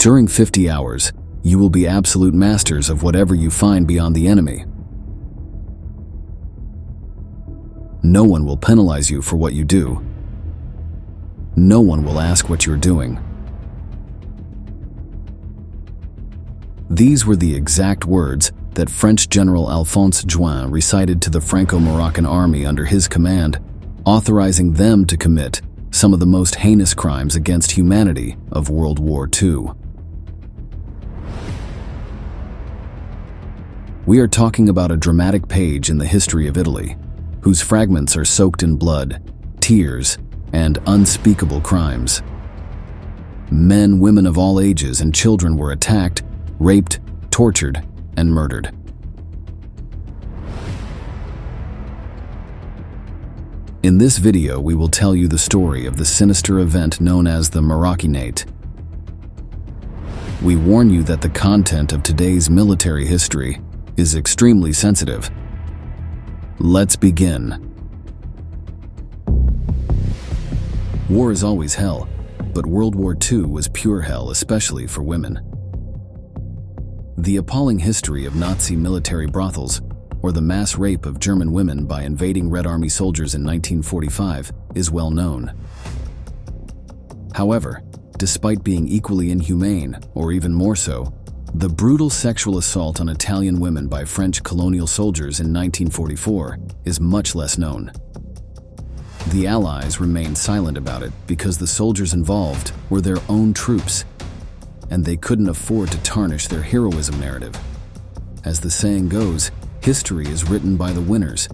During 50 hours, you will be absolute masters of whatever you find beyond the enemy. No one will penalize you for what you do. No one will ask what you're doing. These were the exact words that French General Alphonse Juin recited to the Franco-Moroccan army under his command, authorizing them to commit some of the most heinous crimes against humanity of World War II. We are talking about a dramatic page in the history of Italy, whose fragments are soaked in blood, tears, and unspeakable crimes. Men, women of all ages, and children were attacked, raped, tortured, and murdered. In this video, we will tell you the story of the sinister event known as the Moroccanate. We warn you that the content of today's military history is extremely sensitive. Let's begin. War is always hell, but World War II was pure hell, especially for women. The appalling history of Nazi military brothels, or the mass rape of German women by invading Red Army soldiers in 1945, is well known. However, despite being equally inhumane, or even more so, the brutal sexual assault on Italian women by French colonial soldiers in 1944 is much less known. The Allies remained silent about it because the soldiers involved were their own troops, and they couldn't afford to tarnish their heroism narrative. As the saying goes, history is written by the winners.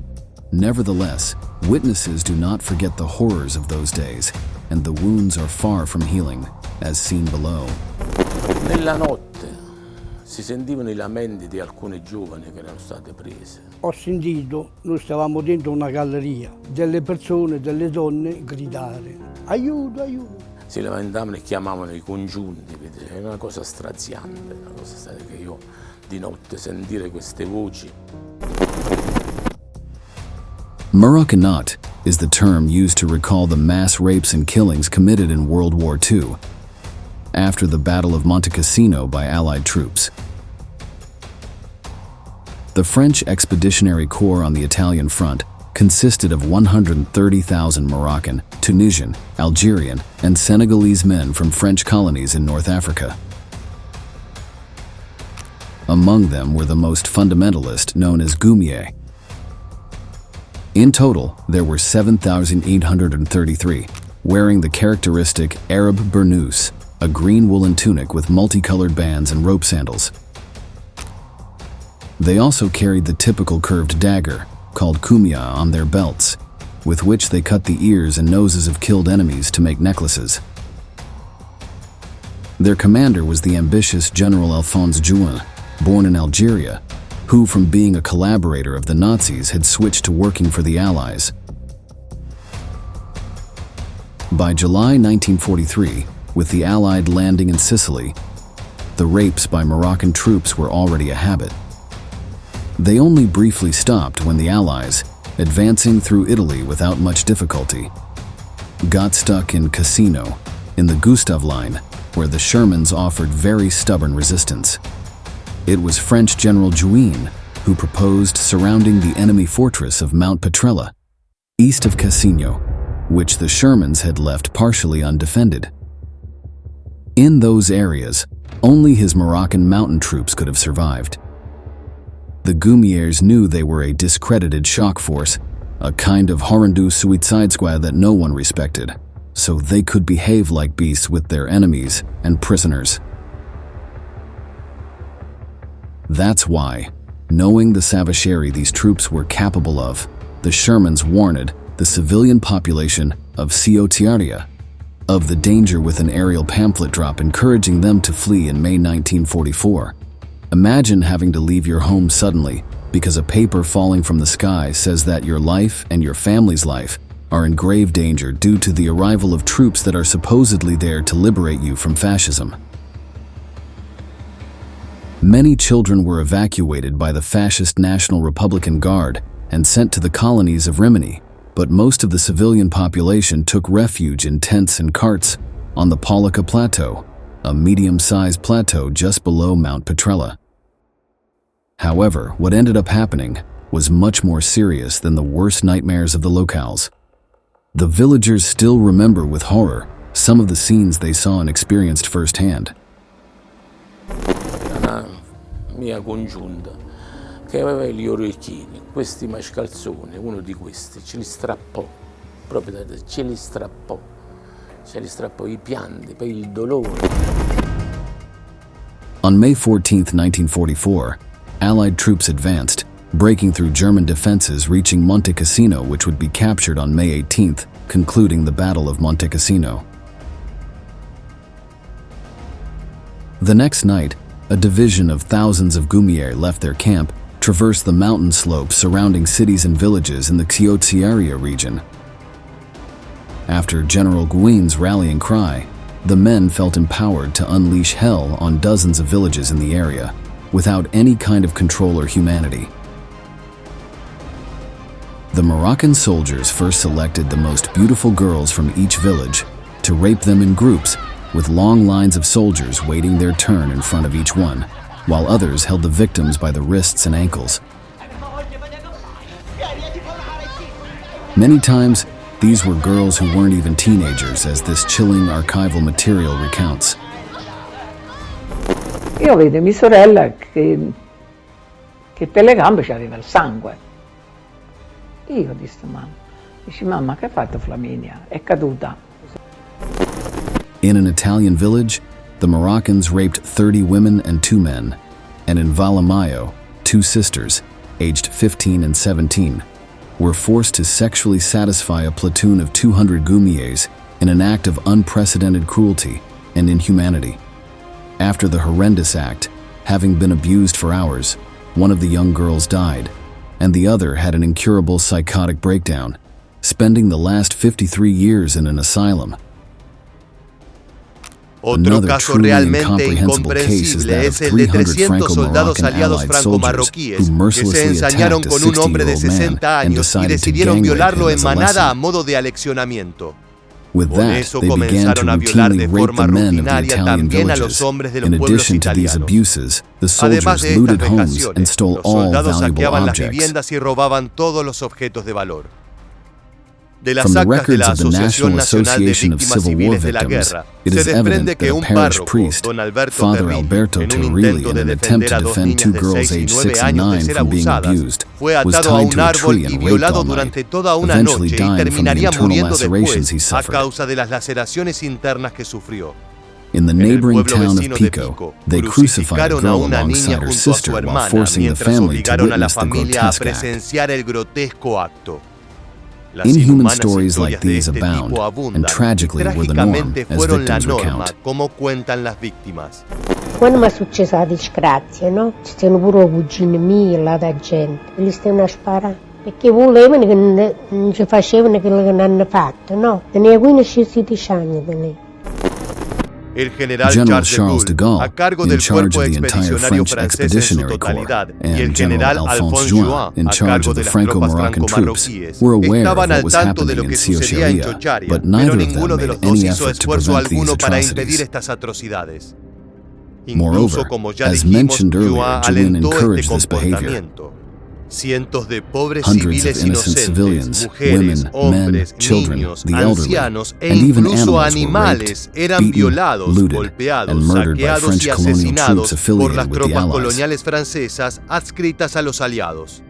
Nevertheless, witnesses do not forget the horrors of those days, and the wounds are far from healing, as seen below. Nella notte si sentivano I lamenti di alcune giovani che erano state prese. Ho sentito, noi stavamo dentro una galleria, delle persone, delle donne gridare: aiuto, aiuto. Si lamentavano e chiamavano I congiunti, è una cosa straziante, una cosa che io di notte sentire queste voci. Moroccanate is the term used to recall the mass rapes and killings committed in World War II after the Battle of Monte Cassino by Allied troops. The French Expeditionary Corps on the Italian front consisted of 130,000 Moroccan, Tunisian, Algerian, and Senegalese men from French colonies in North Africa. Among them were the most fundamentalist, known as WWII. In total, there were 7,833, wearing the characteristic Arab burnous, a green woolen tunic with multicolored bands and rope sandals. They also carried the typical curved dagger, called kumia, on their belts, with which they cut the ears and noses of killed enemies to make necklaces. Their commander was the ambitious General Alphonse Juin, born in Algeria, who, from being a collaborator of the Nazis, had switched to working for the Allies. By July 1943, with the Allied landing in Sicily, the rapes by Moroccan troops were already a habit. They only briefly stopped when the Allies, advancing through Italy without much difficulty, got stuck in Cassino, in the Gustav Line, where the Shermans offered very stubborn resistance. It was French General Juin who proposed surrounding the enemy fortress of Mount Petrella, east of Cassino, which the Shermans had left partially undefended. In those areas, only his Moroccan mountain troops could have survived. The Gumiers knew they were a discredited shock force, a kind of horrendous suicide squad that no one respected, so they could behave like beasts with their enemies and prisoners. That's why, knowing the savagery these troops were capable of, the Shermans warned the civilian population of Ceuta of the danger with an aerial pamphlet drop encouraging them to flee in May 1944. Imagine having to leave your home suddenly because a paper falling from the sky says that your life and your family's life are in grave danger due to the arrival of troops that are supposedly there to liberate you from fascism. Many children were evacuated by the fascist National Republican Guard and sent to the colonies of Rimini, but most of the civilian population took refuge in tents and carts on the Pollica Plateau, a medium-sized plateau just below Mount Petrella. However, what ended up happening was much more serious than the worst nightmares of the locals. The villagers still remember with horror some of the scenes they saw and experienced firsthand. Una mia congiunta che aveva gli orecchini, questi mascalzoni, uno di questi ce li strappò, proprio ce li strappò i pianti, per il dolore. On May 14, 1944, Allied troops advanced, breaking through German defenses, reaching Monte Cassino, which would be captured on May 18th, concluding the Battle of Monte Cassino. The next night, a division of thousands of Gumier left their camp, traversed the mountain slopes surrounding cities and villages in the Xiotsi area region. After General Juin's rallying cry, the men felt empowered to unleash hell on dozens of villages in the area, without any kind of control or humanity. The Moroccan soldiers first selected the most beautiful girls from each village to rape them in groups, with long lines of soldiers waiting their turn in front of each one, while others held the victims by the wrists and ankles. Many times, these were girls who weren't even teenagers, as this chilling archival material recounts. Io vedo mia sorella che per le gambe c'aveva il sangue. Io dissi mamma, dici mamma che hai fatto Flaminia? È caduta. In an Italian village, the Moroccans raped 30 women and 2 men, and in Valamayo, 2 sisters, aged 15 and 17, were forced to sexually satisfy a platoon of 200 Gumiers in an act of unprecedented cruelty and inhumanity. After the horrendous act, having been abused for hours, one of the young girls died, and the other had an incurable psychotic breakdown, spending the last 53 years in an asylum. Otro caso realmente incomprensible es el de 300 soldados aliados franco-marroquíes que se ensañaron con un hombre de 60 años y decidieron violarlo en manada a modo de aleccionamiento. Por eso comenzaron a violar de forma rutinaria también a los hombres de los pueblos italianos. Además de estas vejaciones, los soldados saqueaban las viviendas y robaban todos los objetos de valor. De las actas de la Asociación Nacional de Víctimas Civiles de la Guerra, se desprende que un párroco, don Alberto Terril, en un intento de defender a 2 niñas de 6 y 9 años de ser abusadas, fue atado a un árbol y violado durante toda una noche y terminaría muriendo después a causa de las laceraciones internas que sufrió. In the neighboring town of Pico, they crucified a girl alongside her sister while forcing the family to witness the grotesque presenciar el grotesco acto. Inhuman stories like these abound, and tragically were the norm, as victims recount. Come cuentan las víctimas. Quando mi è successa la disgrazia, no? Ci stanno pure i cugini miei, là da gente, e li stanno a sparare. Perché volevano che non ci facevano quello che non hanno fatto, no? Tenia 15-16 anni da lì. El general Charles de Gaulle, a cargo del cuerpo expedicionario francés en su totalidad, y el general Alphonse Juin, a cargo de las tropas franco-marroquíes, estaban al tanto de lo que sucedía en Chocharia, pero ninguno de los dos hizo esfuerzo alguno para impedir estas atrocidades. Incluso, como ya dijimos, Juin alentó este comportamiento. Cientos de pobres civiles inocentes, mujeres, hombres, niños, ancianos e incluso animales eran violados, golpeados, saqueados y asesinados por las tropas coloniales francesas adscritas a los aliados.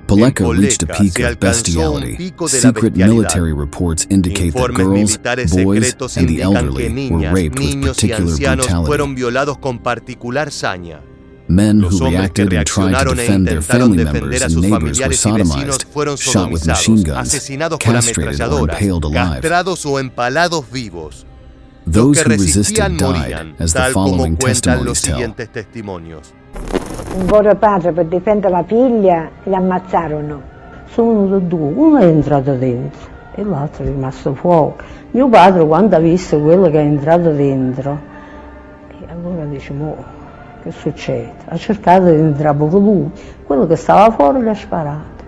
Paleka reached a peak of bestiality. Secret military reports indicate that girls, boys, and the elderly were raped with particular brutality. Fueron violados con particular saña. Men who reacted and tried to defend their family members and neighbors were sodomized, shot with machine guns, castrated or impaled alive. Those who resisted died, as the following testimonies tell. Un povero padre per difendere la figlia li ammazzarono. Sono venuti 2, uno è entrato dentro e l'altro è rimasto fuori. Mio padre quando ha visto quello che è entrato dentro, e allora dice, che succede? Ha cercato di entrare pure lui, quello che stava fuori l'ha sparato,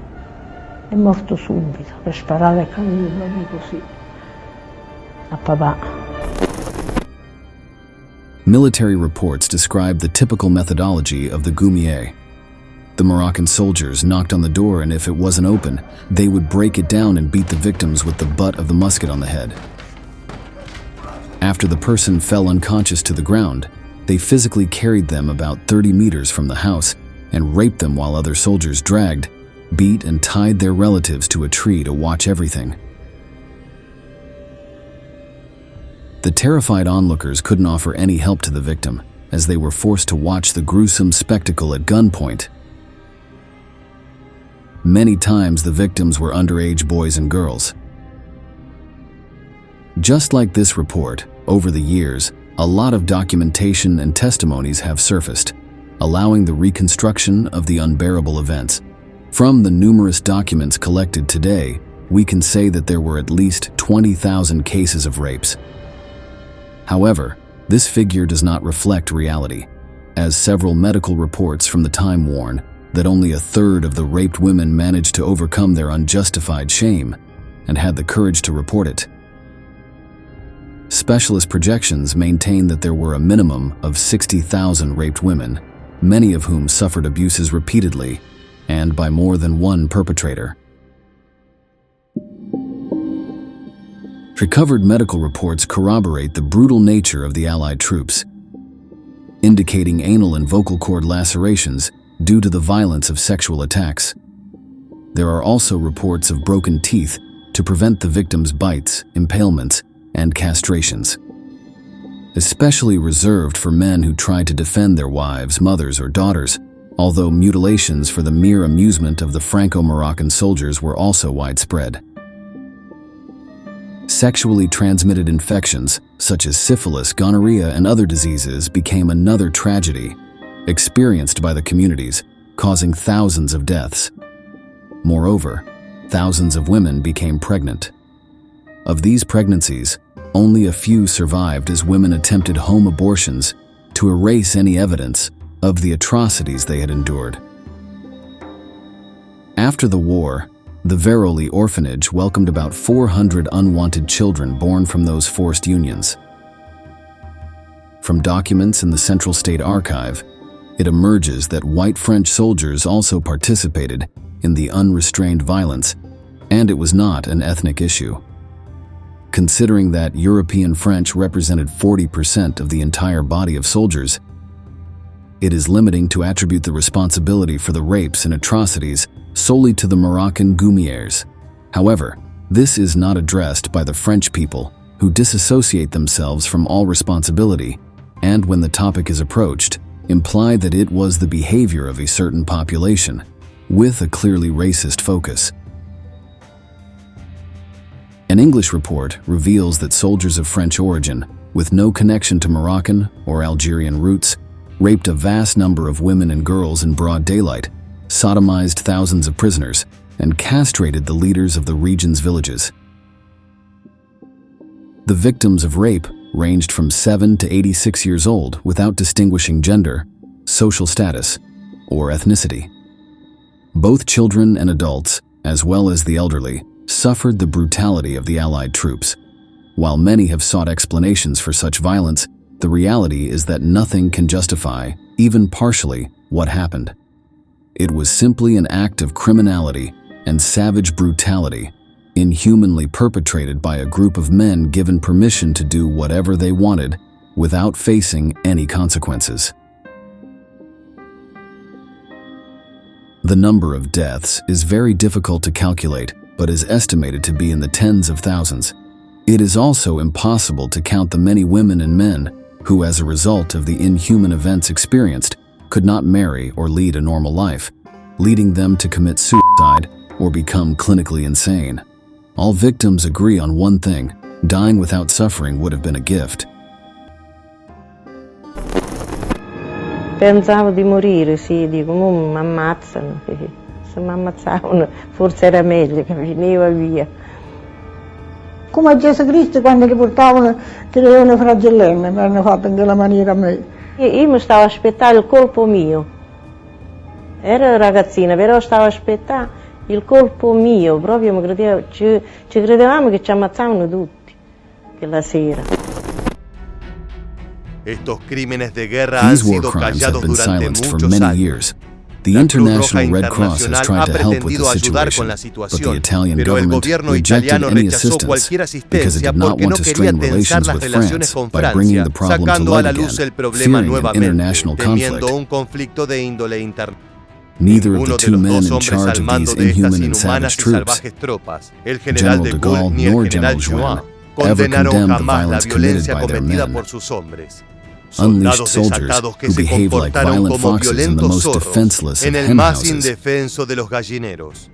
è morto subito, l'ha sparato e caduto proprio così, a papà. Military reports describe the typical methodology of the WWII. The Moroccan soldiers knocked on the door, and if it wasn't open, they would break it down and beat the victims with the butt of the musket on the head. After the person fell unconscious to the ground, they physically carried them about 30 meters from the house and raped them while other soldiers dragged, beat, and tied their relatives to a tree to watch everything. The terrified onlookers couldn't offer any help to the victim, as they were forced to watch the gruesome spectacle at gunpoint. Many times the victims were underage boys and girls. Just like this report, over the years, a lot of documentation and testimonies have surfaced, allowing the reconstruction of the unbearable events. From the numerous documents collected today, we can say that there were at least 20,000 cases of rapes. However, this figure does not reflect reality, as several medical reports from the time warn that only a third of the raped women managed to overcome their unjustified shame and had the courage to report it. Specialist projections maintain that there were a minimum of 60,000 raped women, many of whom suffered abuses repeatedly and by more than one perpetrator. Recovered medical reports corroborate the brutal nature of the Allied troops, indicating anal and vocal cord lacerations due to the violence of sexual attacks. There are also reports of broken teeth to prevent the victims' bites, impalements, and castrations, especially reserved for men who tried to defend their wives, mothers, or daughters, although mutilations for the mere amusement of the Franco-Moroccan soldiers were also widespread. Sexually transmitted infections, such as syphilis, gonorrhea, and other diseases, became another tragedy experienced by the communities, causing thousands of deaths. Moreover, thousands of women became pregnant. Of these pregnancies, only a few survived, as women attempted home abortions to erase any evidence of the atrocities they had endured. After the war, the Veroli orphanage welcomed about 400 unwanted children born from those forced unions. From documents in the Central State Archive, it emerges that white French soldiers also participated in the unrestrained violence, and it was not an ethnic issue. Considering that European French represented 40% of the entire body of soldiers, it is limiting to attribute the responsibility for the rapes and atrocities solely to the Moroccan WWIIs. However, this is not addressed by the French people, who disassociate themselves from all responsibility, and when the topic is approached, imply that it was the behavior of a certain population, with a clearly racist focus. An English report reveals that soldiers of French origin, with no connection to Moroccan or Algerian roots, raped a vast number of women and girls in broad daylight, sodomized thousands of prisoners, and castrated the leaders of the region's villages. The victims of rape ranged from 7 to 86 years old without distinguishing gender, social status, or ethnicity. Both children and adults, as well as the elderly, suffered the brutality of the Allied troops. While many have sought explanations for such violence, the reality is that nothing can justify, even partially, what happened. It was simply an act of criminality and savage brutality, inhumanly perpetrated by a group of men given permission to do whatever they wanted without facing any consequences. The number of deaths is very difficult to calculate, but is estimated to be in the tens of thousands. It is also impossible to count the many women and men who, as a result of the inhuman events experienced, could not marry or lead a normal life, leading them to commit suicide or become clinically insane. All victims agree on one thing: dying without suffering would have been a gift. Pensavo di morire, sì, dico, mo mi ammazzano, se mi ammazzavano forse era meglio che finiva via. Come a Gesù Cristo quando li portavano, che erano fragellenne, mi hanno fatto in quella maniera a me. Io mi stavo aspettando il colpo mio. Ero ragazzina, però stavo aspettando il colpo mio, proprio mi credevo, ci credevamo che ci ammazzavano tutti, quella sera. Estos crímenes de guerra han These war sido crimes have callados been durante silenced for muchos many años. years. The La Cruz Roja International Red Cross has Internacional tried ha to help with pretendido the ayudar con situation, la but the situación, Italian pero el government gobierno rejected italiano any rechazó assistance cualquier because it asistencia did not porque no want to quería strain tensar relations las with relaciones France con by bringing Francia, the problem to sacando a light la luz again, el problema fearing an nuevamente, international temiendo conflict. un conflicto de índole internacional. Neither of Ninguno the de two los men dos in hombres charge al of mando these de estas inhuman and inhumanas savage y troops, salvajes tropas, el general General de de Gaulle Gaulle ni el nor general General Juin, Juin, ever condenaron condemned the jamás la violence committed violencia by their cometida men. por sus hombres. Unleashed Soldados soldiers desatados que who se behave like comportaron violent como foxes in the violentos most zorros defenseless en of el hen más houses. indefenso de los gallineros.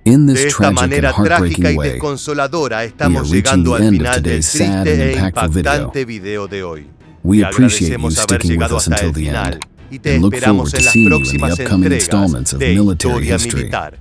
In De this esta tragic and manera trágica heartbreaking y way, desconsoladora estamos reaching llegando the al end of final del today's sad triste and e impactful video. impactante video de hoy. we Te appreciate you agradecemos haber sticking with llegado us hasta until el the final end, y te and look esperamos forward to en las seeing you in the próximas upcoming entregas installments of de military Historia history. Militar.